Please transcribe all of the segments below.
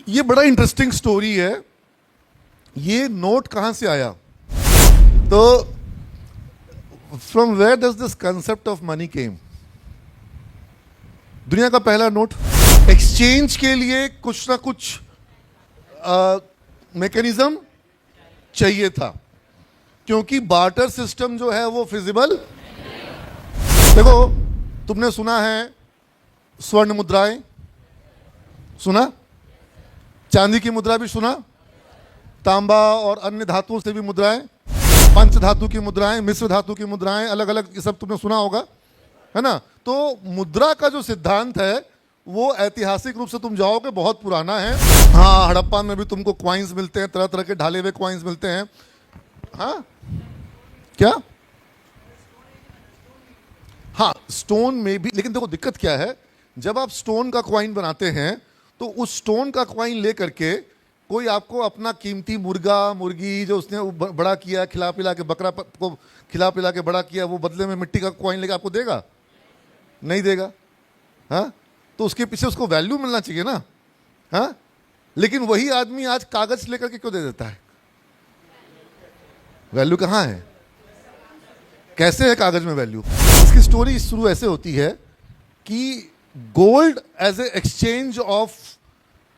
ये बड़ा interesting story है। ये नोट कहां से आया? तो from where does this concept of money came? दुनिया का पहला नोट एक्सचेंज के लिए कुछ ना कुछ मैकेनिज्म चाहिए था, क्योंकि बार्टर सिस्टम जो है वो फिजिबल। देखो, तुमने सुना है स्वर्ण मुद्राएं, सुना? चांदी की मुद्रा भी सुना, तांबा और अन्य धातुओं से भी मुद्राएं, पंच धातु की मुद्राएं, मिश्र धातु की मुद्राएं, अलग अलग, ये सब तुमने सुना होगा, है ना? तो मुद्रा का जो सिद्धांत है वो ऐतिहासिक रूप से तुम जाओगे बहुत पुराना है। हाँ, हड़प्पा में भी तुमको क्वाइंस मिलते हैं, तरह तरह के ढाले हुए क्वाइंस मिलते हैं। हाँ, क्या? हाँ, स्टोन में भी। लेकिन देखो दिक्कत क्या है, जब आप स्टोन का क्वाइन बनाते हैं तो उस स्टोन का क्वाइन लेकर के कोई आपको अपना कीमती मुर्गा मुर्गी जो उसने बड़ा किया, खिला पिला के, बकरा को खिला पिला के बड़ा किया, वो बदले में मिट्टी का क्वाइन लेके आपको देगा? नहीं देगा। हाँ, तो उसके पीछे उसको वैल्यू मिलना चाहिए ना। हाँ, लेकिन वही आदमी आज कागज लेकर के क्यों दे देता है? वैल्यू कहाँ है? कैसे है कागज में वैल्यू? इसकी स्टोरी शुरू ऐसे होती है कि gold as a exchange of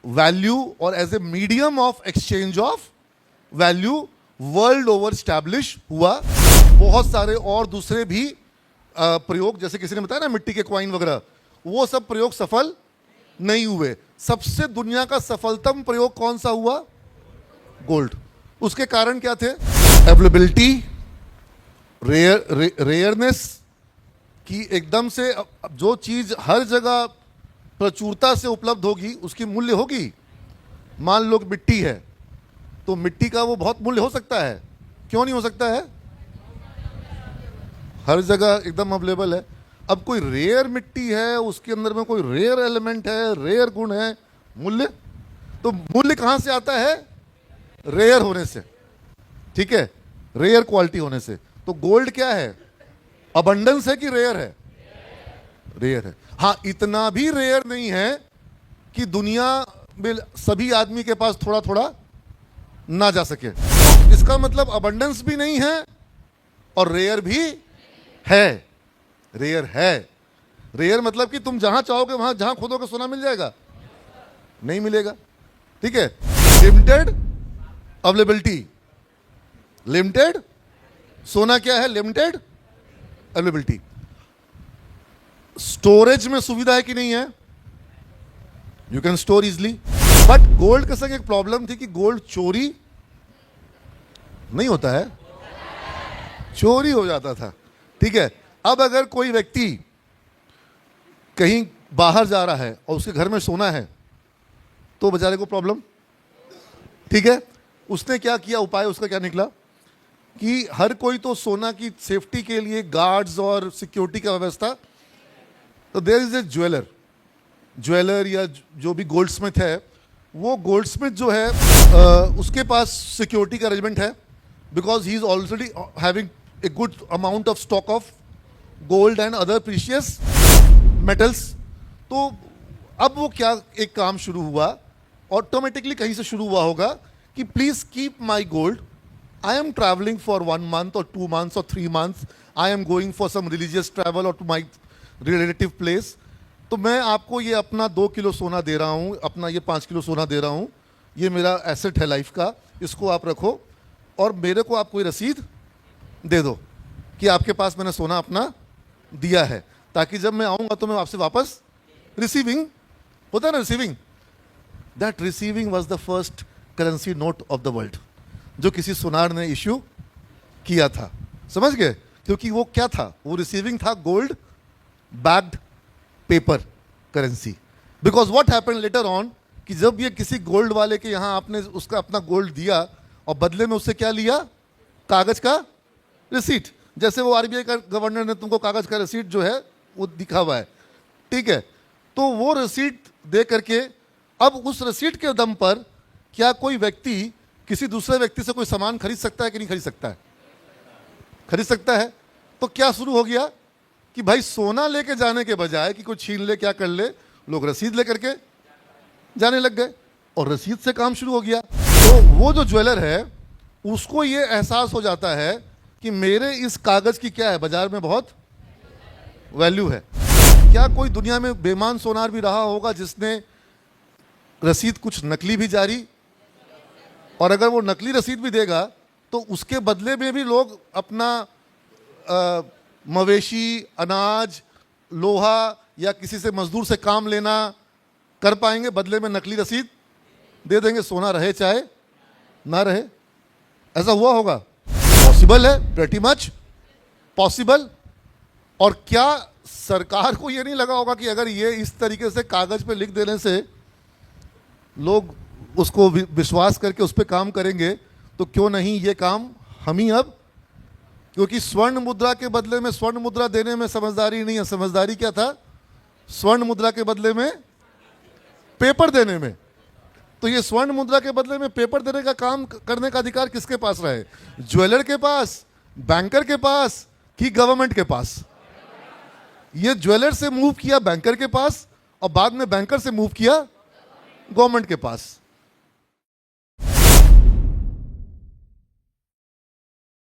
value और as a medium of exchange of value world over establish हुआ। बहुत सारे और दूसरे भी प्रयोग, जैसे किसी ने बताया ना मिट्टी के क्वाइन वगैरह, वो सब प्रयोग सफल नहीं हुए। सबसे दुनिया का सफलतम प्रयोग कौन सा हुआ? गोल्ड। उसके कारण क्या थे? अवेलेबिलिटी, रेयरनेस की, एकदम से जो चीज हर जगह प्रचुरता से उपलब्ध होगी उसकी मूल्य होगी। मान लो कि मिट्टी है तो मिट्टी का वो बहुत मूल्य हो सकता है, क्यों नहीं हो सकता है? हर जगह एकदम अवेलेबल है। अब कोई रेयर मिट्टी है, उसके अंदर में कोई रेयर एलिमेंट है, रेयर गुण है, मूल्य तो मूल्य कहां से आता है? रेयर होने से। ठीक है, रेयर क्वालिटी होने से। तो गोल्ड क्या है? अबंडेंस है कि रेयर है? रेयर है। हाँ, इतना भी रेयर नहीं है कि दुनिया में सभी आदमी के पास थोड़ा थोड़ा ना जा सके। इसका मतलब अबंडेंस भी नहीं है और रेयर भी है। रेयर है। रेयर मतलब कि तुम जहां चाहोगे वहां, जहां खोदोगे सोना मिल जाएगा? नहीं मिलेगा। ठीक है, लिमिटेड अवेलेबिलिटी, लिमिटेड सोना क्या है? Limited availability. स्टोरेज में सुविधा है कि नहीं है? You can store easily. But gold के संग एक प्रॉब्लम थी कि गोल्ड चोरी नहीं होता है, चोरी हो जाता था। ठीक है, अब अगर कोई व्यक्ति कहीं बाहर जा रहा है और उसके घर में सोना है तो बेचारे को प्रॉब्लम। ठीक है, उसने क्या किया, उपाय उसका क्या निकला कि हर कोई तो सोना की सेफ्टी के लिए गार्ड्स और सिक्योरिटी का व्यवस्था, तो देयर इज ए ज्वेलर या जो भी गोल्डस्मिथ है, वो गोल्डस्मिथ जो है उसके पास सिक्योरिटी का अरेंजमेंट है, because he is already having a good amount of stock of gold and other precious metals. तो अब वो क्या एक काम शुरू हुआ, ऑटोमेटिकली कहीं से शुरू हुआ होगा कि please keep my gold, I am travelling for 1 month और 2 months और 3 months, I am going for some religious travel और टू माई रिलेटिव प्लेस, तो मैं आपको ये अपना 2 किलो सोना दे रहा हूँ, अपना ये 5 किलो सोना दे रहा हूँ, ये मेरा एसेट है लाइफ का, इसको आप रखो और मेरे को आप कोई रसीद दे दो कि आपके पास मैंने सोना अपना दिया है, ताकि जब मैं आऊँगा तो मैं आपसे वापस, रिसीविंग होता है ना, receiving. That receiving was the first currency note of the world जो किसी सुनार ने इश्यू किया था। समझ गए? क्योंकि वो क्या था? वो रिसीविंग था gold backed paper currency. Because what happened later on कि जब ये किसी गोल्ड वाले के यहां आपने उसका अपना गोल्ड दिया और बदले में उससे क्या लिया? कागज का रिसीट। जैसे वो आरबीआई का गवर्नर ने तुमको कागज का रिसीट जो है वो दिखा हुआ है। ठीक है, तो वो रिसीट दे करके अब उस रिसीट के दम पर क्या कोई व्यक्ति किसी दूसरे व्यक्ति से कोई सामान खरीद सकता है कि नहीं खरीद सकता है? खरीद सकता है। तो क्या शुरू हो गया कि भाई सोना लेके जाने के बजाय कि कोई छीन ले, क्या कर ले, लोग रसीद लेकर के जाने लग गए। और रसीद से काम शुरू हो गया। तो वो जो ज्वेलर है उसको ये एहसास हो जाता है कि मेरे इस कागज की क्या है, बाजार में बहुत वैल्यू है। क्या कोई दुनिया में बेईमान सोनार भी रहा होगा जिसने रसीद कुछ नकली भी जारी, और अगर वो नकली रसीद भी देगा तो उसके बदले में भी लोग अपना मवेशी, अनाज, लोहा या किसी से मजदूर से काम लेना कर पाएंगे, बदले में नकली रसीद दे देंगे, सोना रहे चाहे ना रहे। ऐसा हुआ होगा? पॉसिबल है, प्रेटी मच पॉसिबल। और क्या सरकार को ये नहीं लगा होगा कि अगर ये इस तरीके से कागज पे लिख देने से लोग उसको विश्वास करके उस पर काम करेंगे, तो क्यों नहीं ये काम हम ही अब, क्योंकि स्वर्ण मुद्रा के बदले में स्वर्ण मुद्रा देने में समझदारी नहीं है। समझदारी क्या था? स्वर्ण मुद्रा के बदले में पेपर देने में। तो ये स्वर्ण मुद्रा के बदले में पेपर देने का काम करने का अधिकार किसके पास रहे? ज्वेलर के पास, बैंकर के पास कि गवर्नमेंट के पास? ये ज्वेलर से मूव किया बैंकर के पास और बाद में बैंकर से मूव किया गवर्नमेंट के पास।